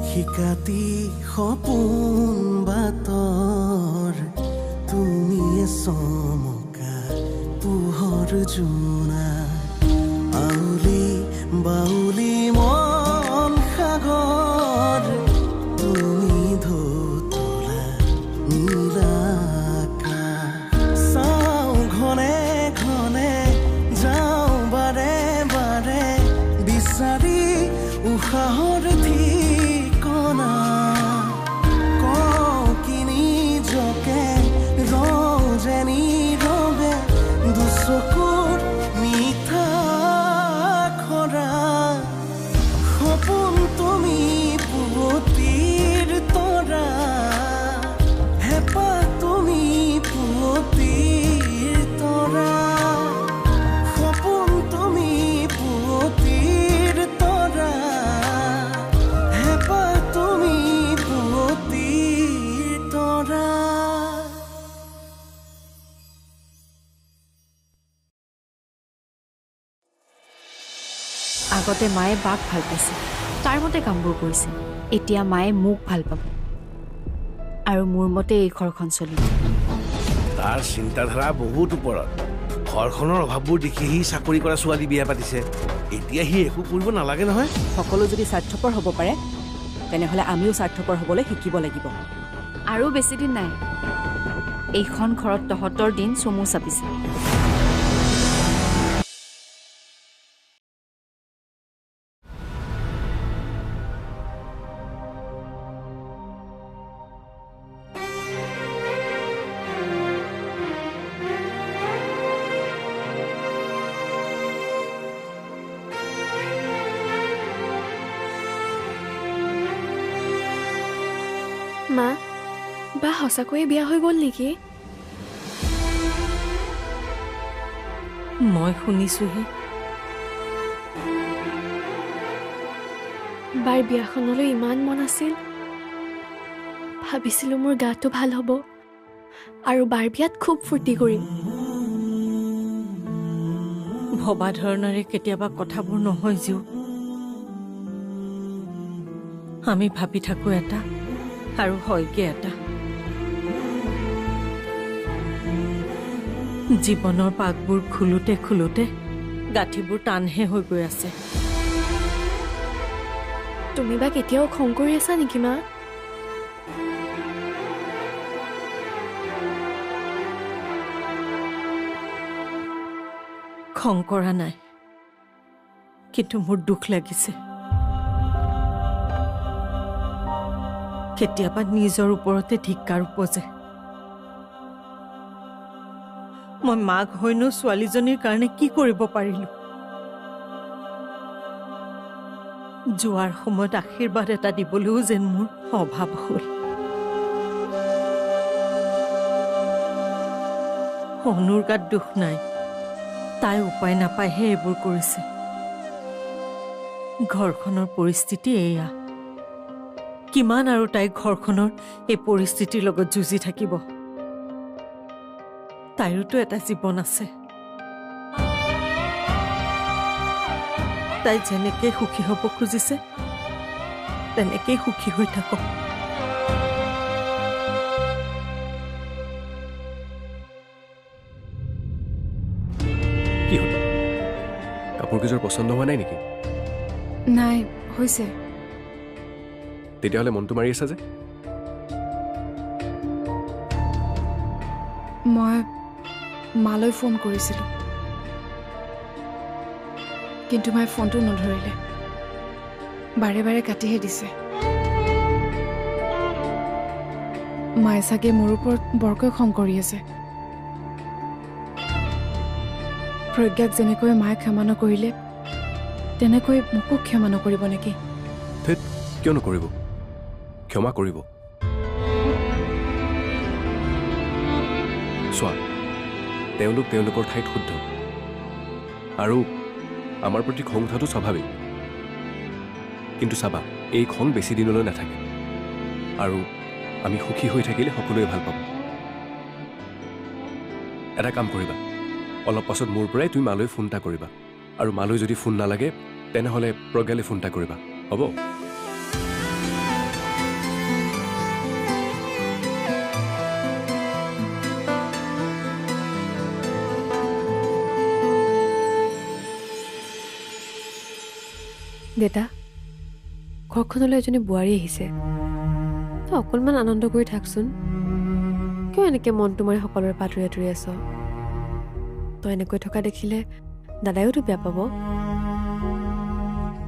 শিকাতি সপোন বাতৰ তুমিয়ে চমকা পোহৰ জোনা আউলি বাউলি মন সাগৰ তুমি ধুতলা নীলা আকাশ চাওঁ ঘনে ঘনে যাওঁ বাৰে বাৰে বিচাৰি উশাহৰ ঠিকনা কওঁ কিনি জকে ৰজনী ৰবে দুচকুৰ মিঠা খৰা সপোন তুমি পুৱতিৰ তৰা হেঁপাহ তুমি পুৱতিৰ তৰা সপোন তুমি পুৱতিৰ তৰা হেঁপাহ তুমি পুৱতিৰ তৰা আগতে মায়ে বাক ভাল পাইছিল তাৰ মতে কামবোৰ কৰিছিল এতিয়া মায়ে মোক ভাল পাব আৰু মোৰ মতে এই ঘৰখন চলিব তাৰ চিন্তাধাৰা বহুত ওপৰত ঘৰখনৰ অভাৱবোৰ দেখি সি চাকৰি কৰা ছোৱালী বিয়া পাতিছে এতিয়া সি একো কৰিব নালাগে নহয় সকলো যদি স্বাৰ্থপৰ হ'ব পাৰে তেনেহ'লে আমিও স্বাৰ্থপৰ হ'বলৈ শিকিব লাগিব আৰু বেছি দিন নাই এইখন ঘৰত তহঁতৰ দিন চমু চাপিছে মা বা সঁচাকৈয়ে বিয়া হৈ গ'ল নেকি মই শুনিছোহে বাৰ বিয়াখনলৈ ইমান মন আছিল ভাবিছিলো মোৰ গাটো ভাল হ'ব আৰু বাৰ বিয়াত খুব ফূৰ্তি কৰিম ভবা ধৰণৰে কেতিয়াবা কথাবোৰ নহয় জীও আমি ভাবি থাকো এটা আৰু হয়গে এটা জীৱনৰ পাকবোৰ খুলোতে খুলোতে গাঁঠিবোৰ টানহে হৈ গৈ আছে তুমি বা কেতিয়াও খং কৰি আছা নেকি মা খং কৰা নাই কিন্তু মোৰ দুখ লাগিছে কেতিয়াবা নিজৰ ওপৰতে ধিক্কাৰ উপজে মই মাক হৈনো ছোৱালীজনীৰ কাৰণে কি কৰিব পাৰিলো যোৱাৰ সময়ত আশীৰ্বাদ এটা দিবলৈও যেন মোৰ অভাৱ হ'ল অনুৰ গাত দুখ নাই তাই উপায় নাপায়হে এইবোৰ কৰিছে ঘৰখনৰ পৰিস্থিতি এয়া কিমান আৰু তাই ঘৰখনৰ এই পৰিস্থিতিৰ লগত যুঁজি থাকিব তাইৰোতো এটা জীৱন আছে তাই যেনেকে সুখী হ'ব খুজিছে তেনেকেই সুখী হৈ থাকক কি হ'ল কাপোৰকেইযোৰ পচন্দ হোৱা নাই নেকি নাই হৈছে তেতিয়াহ'লে মনটো মাৰি আছা যে মই মালৈ ফোন কৰিছিলোঁ কিন্তু মায়ে ফোনটো নধৰিলে বাৰে বাৰে কাটিহে দিছে মায়ে চাগে মোৰ ওপৰত বৰকৈ খং কৰি আছে প্ৰজ্ঞাক যেনেকৈ মায়ে ক্ষমা নকৰিলে তেনেকৈ মোকো ক্ষমা নকৰিব নেকি ধেত কিয় নকৰিব ক্ষমা কৰিব চোৱা তেওঁলোক তেওঁলোকৰ ঠাইত শুদ্ধ আৰু আমাৰ প্ৰতি খং উঠাটো স্বাভাৱিক কিন্তু চাবা এই খং বেছি দিনলৈ নাথাকে আৰু আমি সুখী হৈ থাকিলে সকলোৱে ভাল পাব এটা কাম কৰিবা অলপ পাছত মোৰ পৰাই তুমি মালৈ ফোন এটা কৰিবা আৰু মালৈ যদি ফোন নালাগে তেনেহ'লে প্ৰজ্ঞালৈ ফোন এটা কৰিবা হ'ব দেতা ঘৰখনলৈ এজনী বোৱাৰী আহিছে তই অকণমান আনন্দ কৰি থাকচোন কিয় এনেকৈ মনটো মাৰি সকলোৰে পাতৰি আঁতৰি আছ তই এনেকৈ থকা দেখিলে দাদাইওতো বেয়া পাব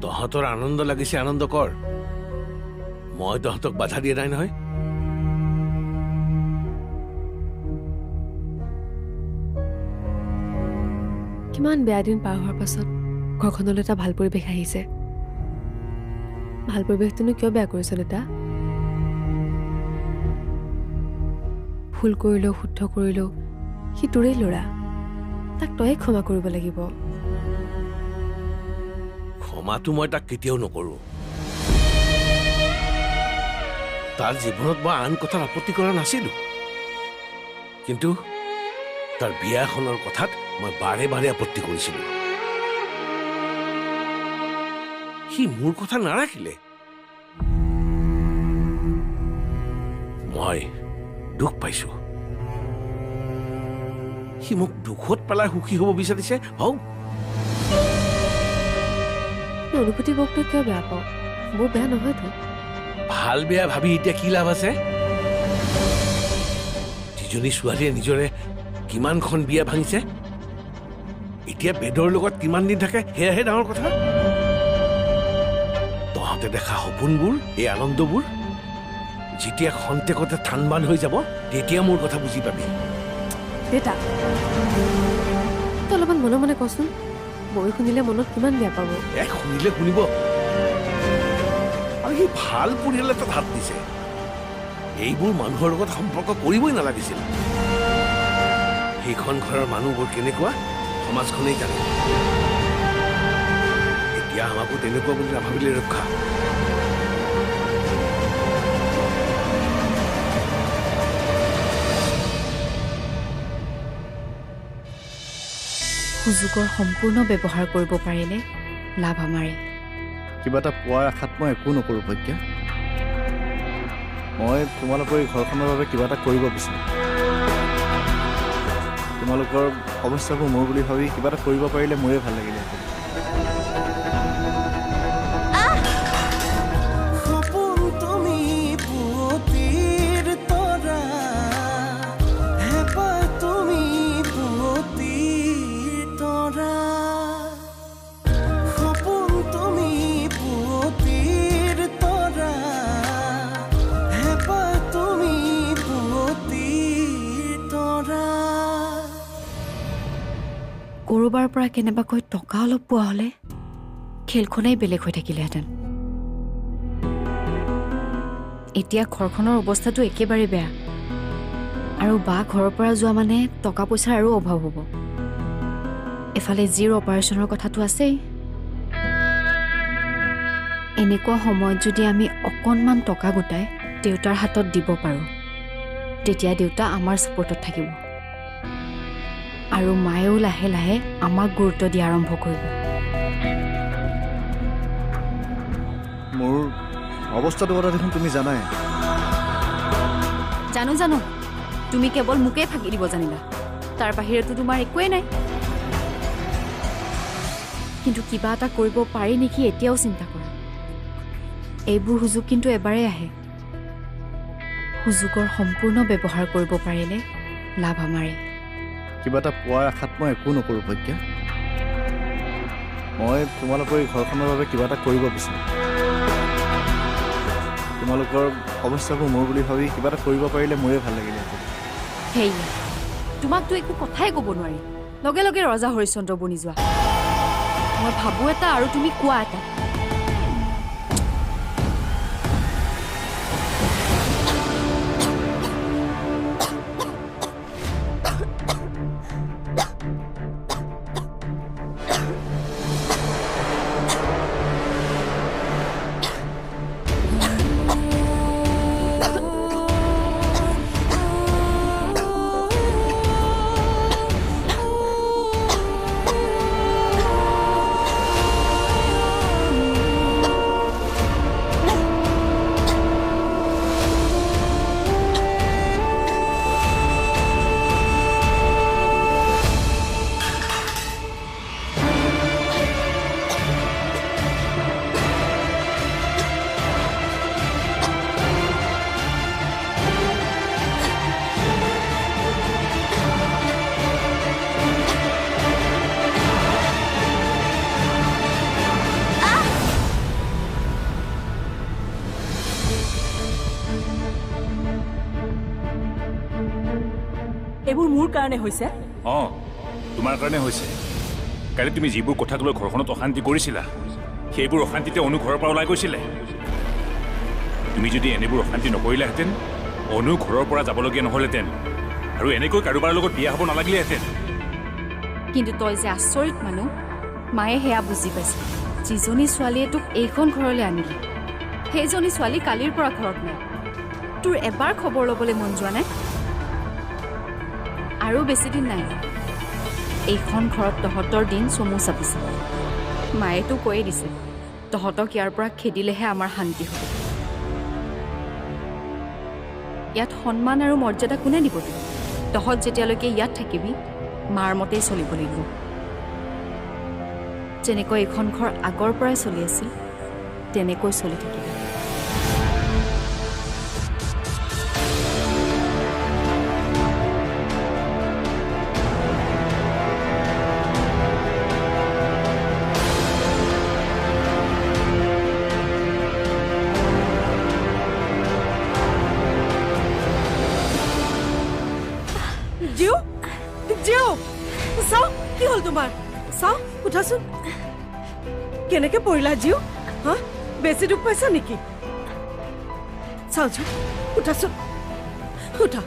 তহঁতৰ আনন্দ লাগিছে আনন্দ কৰ মই তহঁতক বাধা দিয়া নাই নহয় কিমান বেয়া দিন পাৰ হোৱাৰ পাছত ঘৰখনলৈ এটা ভাল পৰিৱেশ আহিছে ভাল পৰিৱেশটোনো কিয় বেয়া কৰিছ দেতা ভুল কৰিলেও শুদ্ধ কৰিলেও সি তোৰেই ল'ৰা তাক তয়ে ক্ষমা কৰিব লাগিব ক্ষমাটো মই তাক কেতিয়াও নকৰো তাৰ জীৱনত মই আন কথাত আপত্তি কৰা নাছিলো কিন্তু তাৰ বিয়াখনৰ কথাত মই বাৰে বাৰে আপত্তি কৰিছিলো সি মোৰ কথা নাৰাখিলে মই দুখ পাইছো সি মোক দুখত পেলাই সুখী হ'ব বিচাৰিছে হওক অনুভূতি বক্তব্য কিয় বেয়া পাওঁ মোৰ বেয়া নহয়তো ভাল বেয়া ভাবি এতিয়া কি লাভ আছে যিজনী ছোৱালীয়ে নিজৰে কিমানখন বিয়া ভাঙিছে এতিয়া বেদৰ লগত কিমান দিন থাকে সেয়াহে ডাঙৰ কথা তহঁতে দেখা সপোনবোৰ এই আনন্দবোৰ যেতিয়া খন্তেকতে থানবান হৈ যাব তেতিয়া মোৰ কথা বুজি পাবি দেতা তই অলপমান মনে মনে কচোন মই শুনিলে মনত কিমান বেয়া পাব শুনিলে শুনিব আৰু সি ভাল পৰিয়াল এটাত হাত দিছে এইবোৰ মানুহৰ লগত সম্পৰ্ক কৰিবই নালাগিছিল সেইখন ঘৰৰ মানুহবোৰ কেনেকুৱা সমাজখনেই জানে এতিয়া আমাকো তেনেকুৱা বুলি নাভাবিলে ৰক্ষা সুযোগৰ সম্পূৰ্ণ ব্যৱহাৰ কৰিব পাৰিলে লাভ আমাৰে কিবা এটা পোৱাৰ আশাত মই একো নকৰোঁ প্ৰজ্ঞা মই তোমালোকৰ এই ঘৰখনৰ বাবে কিবা এটা কৰিব বিচাৰোঁ তোমালোকৰ অৱস্থাবোৰ মোৰ বুলি ভাবি কিবা এটা কৰিব পাৰিলে মোৰে ভাল লাগিলে সপোন তুমি পুৱতিৰ তৰা হেঁপাহ তুমি পুৱতিৰ তৰা সপোন তুমি পুৱতিৰ তৰা হেঁপাহ তুমি পুৱতিৰ তৰা ক'ৰবাৰ পৰা কেনেবাকৈ টকা অলপ পোৱা হ'লে খেলখনেই বেলেগ হৈ থাকিলেহেঁতেন এতিয়া ঘৰখনৰ অৱস্থাটো একেবাৰে বেয়া আৰু বা ঘৰৰ পৰা যোৱা মানে টকা পইচাৰ আৰু অভাৱ হ'ব এফালে জিৰ অপাৰেশ্যনৰ কথাটো আছেই এনেকুৱা সময়ত যদি আমি অকণমান টকা গোটাই দেউতাৰ হাতত দিব পাৰোঁ তেতিয়া দেউতা আমাৰ ছাপৰ্টত থাকিব আৰু মায়েও লাহে লাহে আমাক গুৰুত্ব দিয়া আৰম্ভ কৰিব মোৰ অৱস্থাটোৰ কথা দেখোন তুমি জানাই জানো জানো তুমি কেৱল মোকেই ফাঁকি দিব জানিলা তাৰ বাহিৰেতো তোমাৰ একোৱেই নাই কিন্তু কিবা এটা কৰিব পাৰি নেকি এতিয়াও চিন্তা কৰা এইবোৰ সুযোগ কিন্তু এবাৰেই আহে সুযোগৰ সম্পূৰ্ণ ব্যৱহাৰ কৰিব পাৰিলে লাভ আমাৰে কিবা এটা পোৱাৰ আশাত মই একো নকৰোঁ প্ৰজ্ঞা মই তোমালোকৰ এই ঘৰখনৰ বাবে কিবা এটা কৰিব বিচাৰোঁ তোমালোকৰ অৱস্থাবোৰ মোৰ বুলি ভাবি কিবা এটা কৰিব পাৰিলে মোৰে ভাল লাগিলে হেই তোমাকতো একো কথাই ক'ব নোৱাৰি লগে লগে ৰজা হৰিশ্চন্দ্ৰ বনি যোৱা মই ভাবোঁ এটা আৰু তুমি কোৱা এটা এইবোৰ মোৰ কাৰণে হৈছে। অঁ তোমাৰ কাৰণে হৈছে। কালি তুমি যিবোৰ কথাক লৈ ঘৰখনত অশান্তি কৰিছিলা সেইবোৰ অশান্তিতে অনু ঘৰৰ পৰা ওলাই গৈছিলে। তুমি যদি এনেবোৰ অশান্তি নকৰিলাহেঁতেন অনু ঘৰৰ পৰা যাবলগীয়া নহ'লহেঁতেন আৰু এনেকৈ কাৰোবাৰ লগত বিয়া হ'ব নালাগিলেহেঁতেন। কিন্তু তই যে আচৰিত মানুহ, মায়ে সেয়া বুজি পাইছে। যিজনী ছোৱালীয়ে তোক এইখন ঘৰলৈ আনিলি সেইজনী ছোৱালী কালিৰ পৰা ঘৰত নাই। তোৰ এবাৰ খবৰ ল'বলৈ মন যোৱা নাই? আৰু বেছিদিন নাই, এইখন ঘৰত তহঁতৰ দিন চমু চাপিছে। মায়েতো কৈয়ে দিছে তহঁতক ইয়াৰ পৰা খেদিলেহে আমাৰ শান্তি হ'ব। ইয়াত সন্মান আৰু মৰ্যাদা কোনে দিব তোক? তহঁত যেতিয়ালৈকে ইয়াত থাকিবি মাৰ মতেই চলিব লাগিব। যেনেকৈ এইখন ঘৰ আগৰ পৰাই চলি আছিল তেনেকৈ চলি থাকিব। জিও, জিও, চাও কি হ'ল তোমাৰ? চাও উঠাচোন। কেনেকে পৰিলা জিও? হা বেছি দুখ পাইছা নেকি? চাও চাও উঠাচোন, উঠা।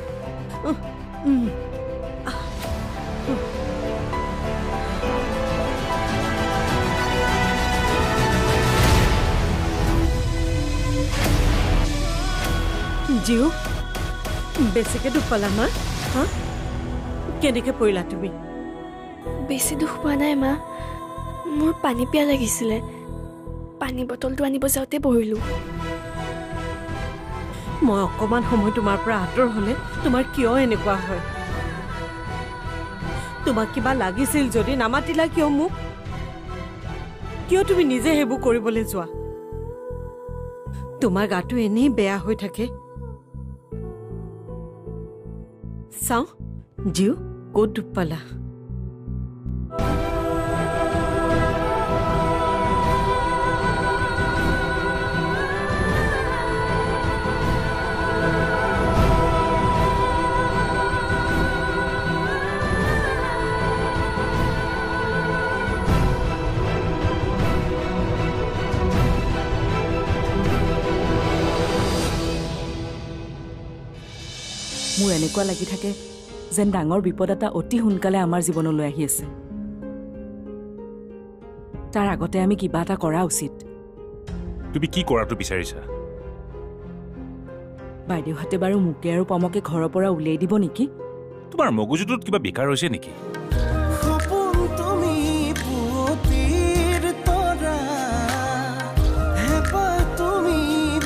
জিও বেছিকে দুখ পালা মা? হা কেনেকে পৰিলা তুমি? বেছি দুখ পোৱা নাই মা, মোৰ পানী পিয়া লাগিছিলে। পানী বটলটো আনিব যাওঁতে বহিলোঁ। মই অকণমান সময় তোমাৰ পৰা আঁতৰ হ'লে তোমাৰ কিয় এনেকুৱা হয়? তোমাক কিবা লাগিছিল যদি নামাতিলা কিয় মোক? কিয় তুমি নিজে সেইবোৰ কৰিবলৈ যোৱা? তোমাৰ গাটো এনেই বেয়া হৈ থাকে। চাওঁ জিও ক'ত দুখ পালা? মোৰ এনেকুৱা লাগি থাকে যেন ডাঙৰ বিপদ এটা অতি সোনকালে আমাৰ জীৱনলৈ আহি আছে। তাৰ আগতে আমি কিবা এটা কৰা উচিত। তুমি কি কৰাটো বিচাৰিছা? বাইদেউহাতে বাৰু মোকে আৰু পমকে ঘৰৰ পৰা উলিয়াই দিব নেকি? তোমাৰ মগজুটোত কিবা বিকাৰ হৈছে নেকি? সপোন তুমি পুৱতিৰ তৰা, হেঁপাহ তুমি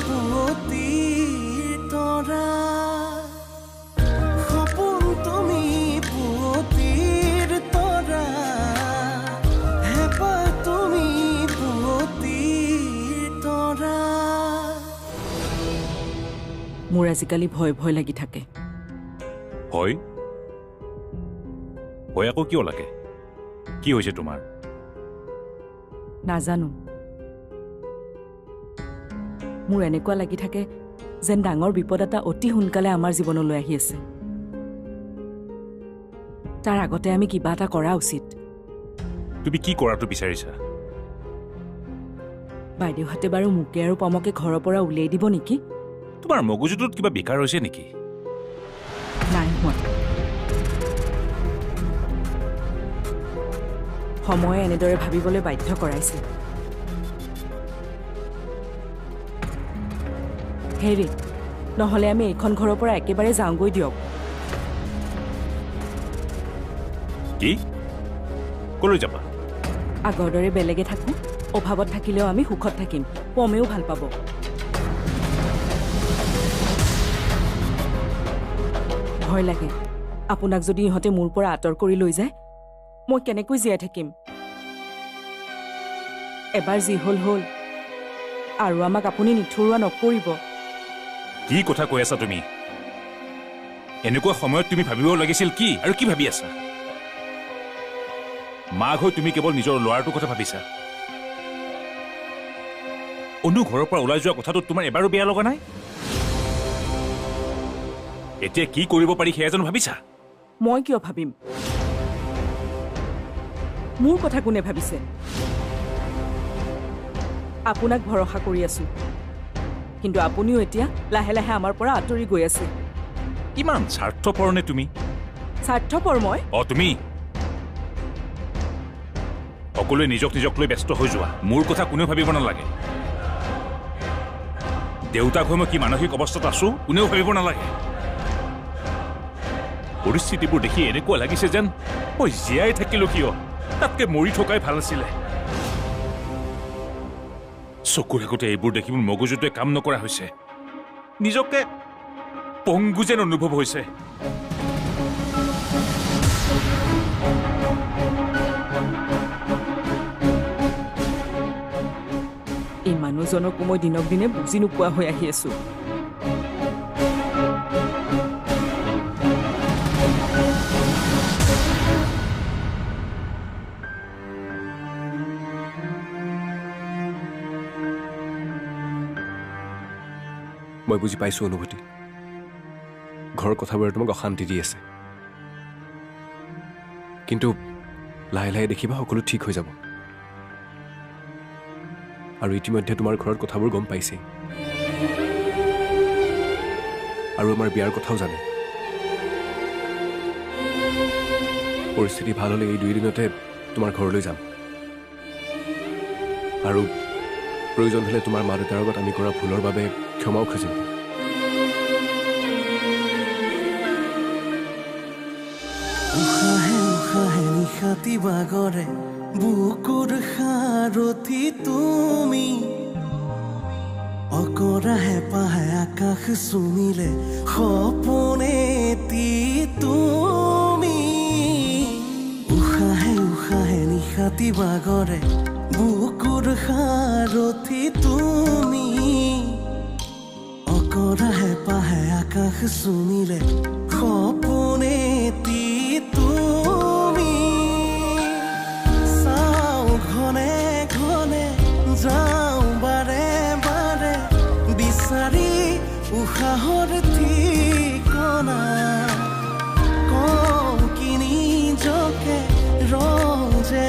পুৱতিৰ তৰা। সপোন তুমি পুৱতিৰ তৰা, হেঁপাহ তুমি পুৱতিৰ তৰা। মোৰ আজিকালি ভয় ভয় লাগি থাকে। ভয়? ভয় আকৌ কিয় লাগে? কি হৈছে তোমাৰ? নাজানো, মোৰ এনেকুৱা লাগি থাকে যেন ডাঙৰ বিপদ এটা অতি সোনকালে আমাৰ জীৱনলৈ আহি আছে। তাৰ আগতে আমি কিবা এটা কৰা উচিত। তুমি কি কৰাটো বিচাৰিছা? বাইদেউহাতে বাৰু মোকে আৰু পমকে ঘৰৰ পৰা উলিয়াই দিব নেকি? তোমাৰ মগজুটোত কিবা বিকাৰ হৈছে নেকি? নাই হোৱা। সময়ে এনেদৰে ভাবিবলৈ বাধ্য কৰাইছে। হেৰি, নহ'লে আমি এইখন ঘৰৰ পৰা একেবাৰে যাওঁগৈ দিয়ক। কি? কলৈ যাবা? আগৰ দৰে বেলেগে থাকোঁ, অভাৱত থাকিলেও আমি সুখত থাকিম। পমেও ভাল পাব। ভয় লাগে, আপোনাক যদি ইহঁতে মোৰ পৰা আঁতৰ কৰি লৈ যায় মই কেনেকৈ জীয়াই থাকিম? এবাৰ যি হ'ল হ'ল, আৰু আমাক আপুনি নিঠৰুৱা নকৰিব। কি কথা কৈ আছা তুমি? এনেকুৱা সময়ত তুমি ভাবিব লাগিছিল কি আৰু কি ভাবি আছা? মাক হৈ তুমি কেৱল নিজৰ ল'ৰাটোৰ কথা ভাবিছা। অনু ঘৰৰ পৰা ওলাই যোৱা কথাটো তোমাৰ এবাৰো বেয়া লগা নাই? এতিয়া কি কৰিব পাৰি সেয়া জানো ভাবিছা? মই কিয় ভাবিম? মোৰ কথা কোনে ভাবিছে? আপোনাক ভৰসা কৰি আছো, কিন্তু আপুনিও এতিয়া লাহে লাহে আমাৰ পৰা আঁতৰি গৈ আছে। ইমান স্বাৰ্থপৰ নে তুমি? স্বাৰ্থপৰ মই? তুমি সকলোৱে নিজক নিজক লৈ ব্যস্ত হৈ যোৱা। মোৰ কথা কোনেও ভাবিব নালাগে। দেউতাক হৈ মই কি মানসিক অৱস্থাত আছো কোনেও ভাবিব নালাগে। পৰিস্থিতিবোৰ দেখি এনেকুৱা লাগিছে যেন মই জীয়াই থাকিলো কিয়, তাতকে মৰি থকাই ভাল আছিলে। চকুৰ আগতে এইবোৰ দেখি মোৰ মগজুটোৱে কাম নকৰা হৈছে। নিজকে পংগু যেন অনুভৱ হৈছে। এই মানুহজনকো মই দিনক দিনে বুজি নোপোৱা হৈ আহি আছো। মই বুজি পাইছো অনুভূতি। ঘৰৰ কথাবোৰে তোমাক অশান্তি দি আছে, কিন্তু লাহে লাহে দেখিবা সকলো ঠিক হৈ যাব। আৰু ইতিমধ্যে তোমাৰ ঘৰত কথাবোৰ গম পাইছেই, আৰু আমাৰ বিয়াৰ কথাও জানে। পৰিস্থিতি ভাল হ'লে এই 2 দিনতে তোমাৰ ঘৰলৈ যাম, আৰু প্ৰয়োজন হ'লে তোমাৰ মা দেউতাৰ আগত আমি কৰা ভুলৰ বাবে ক্ষমাও খুজিম। উশাহে উশাহে নিশাতি বাগৰে বুকুৰ সাৰথি তুমি, অকৰা হেঁপাহে আকাশ চুমিলে সপোনেতি তুমি। উশাহে উশাহে নিশাতি বাগৰে বুকুৰ সাৰথি তুমি, অকৰা হেঁপাহে আকাশ চুমিলে সপোনেতি তুমি। চাওঁ ঘনে ঘনে যাওঁ বাৰে বাৰে বিচাৰি উশাহৰ ঠিকনা, কওঁ কি নিজকে ৰওঁ যে